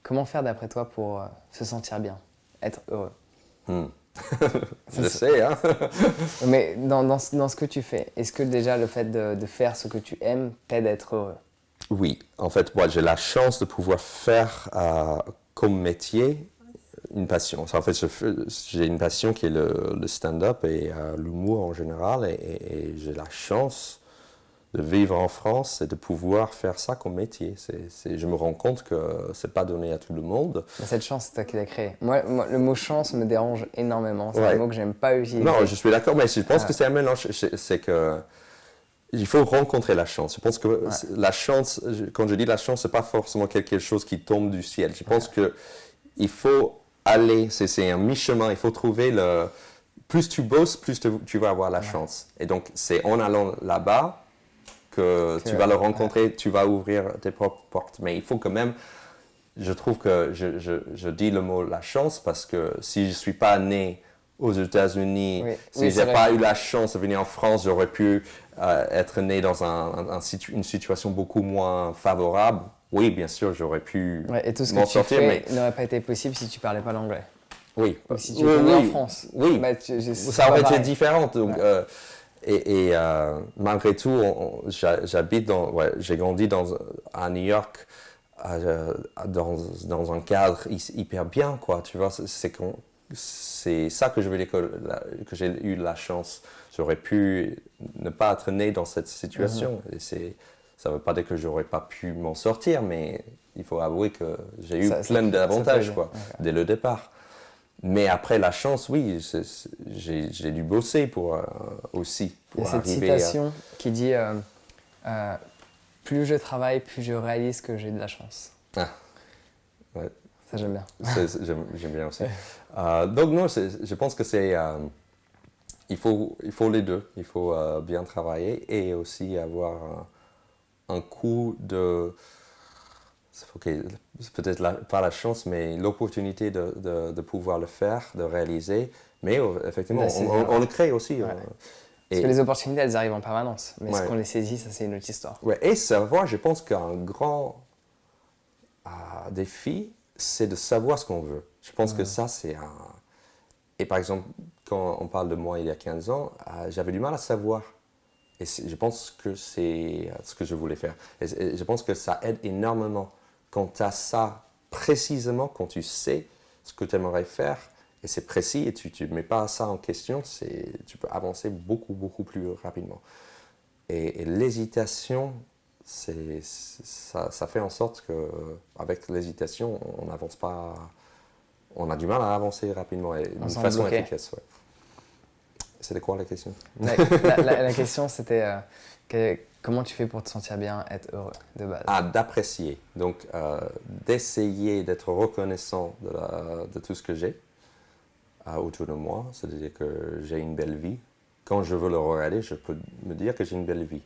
Comment faire d'après toi pour se sentir bien, être heureux? Je sais, hein. Mais dans ce que tu fais, est-ce que déjà le fait de faire ce que tu aimes t'aide à être heureux? Oui, en fait, moi, j'ai la chance de pouvoir faire comme métier une passion. En fait, j'ai une passion qui est le stand-up et l'humour en général, et j'ai la chance de vivre en France et de pouvoir faire ça comme métier. Je me rends compte que c'est pas donné à tout le monde. Mais cette chance, c'est toi qui l'as créée. Moi, le mot chance me dérange énormément. C'est un Ouais. mot que j'aime pas utiliser. Non, je suis d'accord, mais je pense que c'est un mélange. C'est que il faut rencontrer la chance. Je pense que la chance, quand je dis la chance, c'est pas forcément quelque chose qui tombe du ciel. Je pense que il faut aller, c'est un mi-chemin. Il faut trouver le. Plus tu bosses, plus tu vas avoir la chance. Et donc, c'est en allant là-bas que tu vas le rencontrer, tu vas ouvrir tes propres portes. Mais il faut quand même. Je trouve que je dis le mot la chance parce que si je ne suis pas né aux États-Unis, si je n'ai pas eu la chance de venir en France, j'aurais pu être né dans une situation beaucoup moins favorable. Oui, bien sûr, j'aurais pu et tout ce m'en que tu sortir, fais n'aurait pas été possible si tu parlais pas l'anglais. Oui. Ou si tu étais né en France. Oui, bah, ça aurait été différent. Donc, malgré tout, j'ai grandi à New York dans un cadre hyper bien, quoi. Tu vois, c'est ça que je veux dire que j'ai eu la chance. J'aurais pu ne pas être né dans cette situation. Et ça ne veut pas dire que j'aurais pas pu m'en sortir, mais il faut avouer que j'ai eu plein d'avantages, quoi, dès le départ. Mais après la chance, oui, j'ai dû bosser pour aussi pour il y a cette arriver citation qui dit plus je travaille, plus je réalise que j'ai de la chance. Ah, ouais. Ça j'aime bien. J'aime bien aussi. Donc non, je pense que il faut les deux. Il faut bien travailler et aussi avoir un coup de c'est peut-être pas la chance, mais l'opportunité de pouvoir le faire, de réaliser. Mais effectivement, on le crée aussi. Parce que les opportunités, elles arrivent en permanence. Mais est-ce qu'on les saisit, ça c'est une autre histoire. Ouais. Et savoir, je pense qu'un grand défi, c'est de savoir ce qu'on veut. Je pense que ça, c'est un... Et par exemple, quand on parle de moi il y a 15 ans, j'avais du mal à savoir. Et je pense que c'est ce que je voulais faire. Et je pense que ça aide énormément quand tu as ça précisément, quand tu sais ce que tu aimerais faire, et c'est précis, et tu ne mets pas ça en question, tu peux avancer beaucoup, beaucoup plus rapidement. Et l'hésitation, ça fait en sorte qu'avec l'hésitation, on n'avance pas, on a du mal à avancer rapidement et d'une façon efficace. Ouais. C'était quoi la question? La question, c'était comment tu fais pour te sentir bien, être heureux de base? D'apprécier. Donc, d'essayer d'être reconnaissant de tout ce que j'ai autour de moi. C'est-à-dire que j'ai une belle vie. Quand je veux le regarder, je peux me dire que j'ai une belle vie.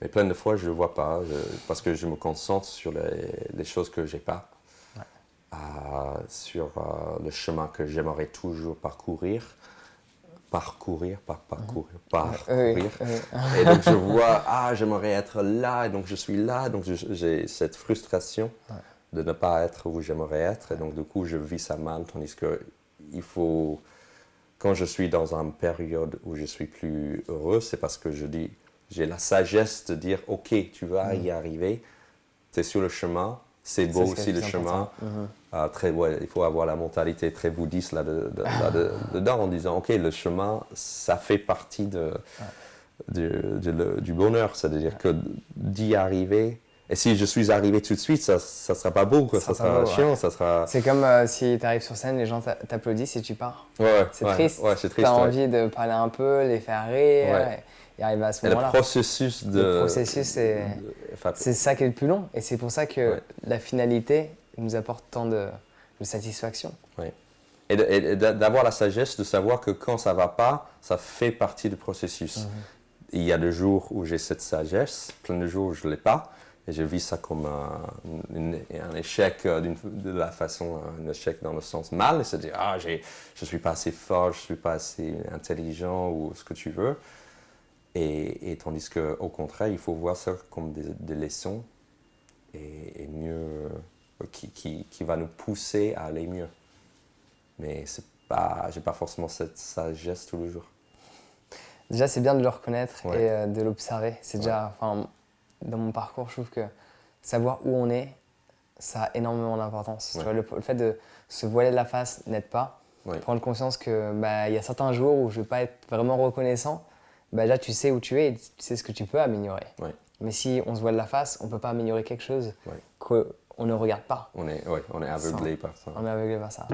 Mais plein de fois, je ne le vois pas parce que je me concentre sur les choses que je n'ai pas. Sur le chemin que j'aimerais toujours parcourir. Et donc je vois, j'aimerais être là, et donc je suis là, donc j'ai cette frustration de ne pas être où j'aimerais être, et donc du coup je vis ça mal, tandis que quand je suis dans une période où je suis plus heureux, c'est parce que j'ai la sagesse de dire, ok, tu vas y arriver, tu es sur le chemin, c'est beau aussi le chemin. Il faut avoir la mentalité très bouddhiste là-dedans en disant ok, le chemin, ça fait partie du bonheur. C'est-à-dire que d'y arriver, et si je suis arrivé tout de suite, ça ne sera pas beau, ça sera chiant. Ça sera... C'est comme si tu arrives sur scène, les gens t'applaudissent et tu pars. C'est triste. C'est triste. Tu as envie de parler un peu, les faire rire. Et arriver à ce moment-là. Le processus, c'est ça qui est le plus long. Et c'est pour ça que la finalité nous apporte tant de satisfaction. Oui. Et d'avoir la sagesse de savoir que quand ça ne va pas, ça fait partie du processus. Il y a des jours où j'ai cette sagesse, plein de jours où je ne l'ai pas. Et je vis ça comme un échec de la façon, un échec dans le sens mal. C'est-à-dire, je ne suis pas assez fort, je ne suis pas assez intelligent ou ce que tu veux. Et tandis qu'au contraire, il faut voir ça comme des leçons et mieux qui va nous pousser à aller mieux. Mais j'ai pas forcément cette sagesse tous les jours. Déjà, c'est bien de le reconnaître Ouais. et de l'observer. C'est déjà, dans mon parcours, je trouve que savoir où on est, ça a énormément d'importance. Ouais. Tu vois, le fait de se voiler la face n'aide pas. Ouais. Prendre conscience que y a certains jours où je ne vais pas être vraiment reconnaissant, déjà tu sais où tu es et tu sais ce que tu peux améliorer. Ouais. Mais si on se voile la face, on ne peut pas améliorer quelque chose Ouais. qu'on ne regarde pas. On est aveuglé par ça. On est aveuglé par ça.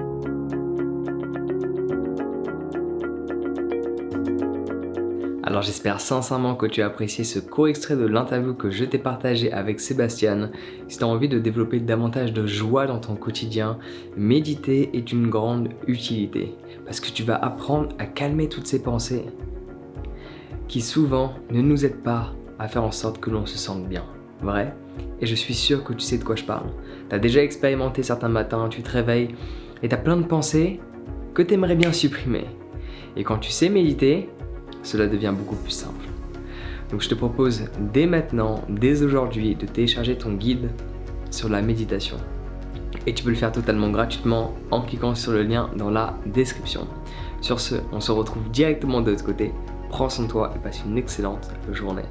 Alors j'espère sincèrement que tu as apprécié ce court extrait de l'interview que je t'ai partagé avec Sébastien. Si tu as envie de développer davantage de joie dans ton quotidien, méditer est une grande utilité parce que tu vas apprendre à calmer toutes ces pensées qui souvent ne nous aident pas à faire en sorte que l'on se sente bien. Vrai? Et je suis sûr que tu sais de quoi je parle. Tu as déjà expérimenté certains matins, tu te réveilles et tu as plein de pensées que tu aimerais bien supprimer. Et quand tu sais méditer, cela devient beaucoup plus simple. Donc je te propose dès maintenant, dès aujourd'hui, de télécharger ton guide sur la méditation. Et tu peux le faire totalement gratuitement en cliquant sur le lien dans la description. Sur ce, on se retrouve directement de l'autre côté. Prends soin de toi et passe une excellente journée.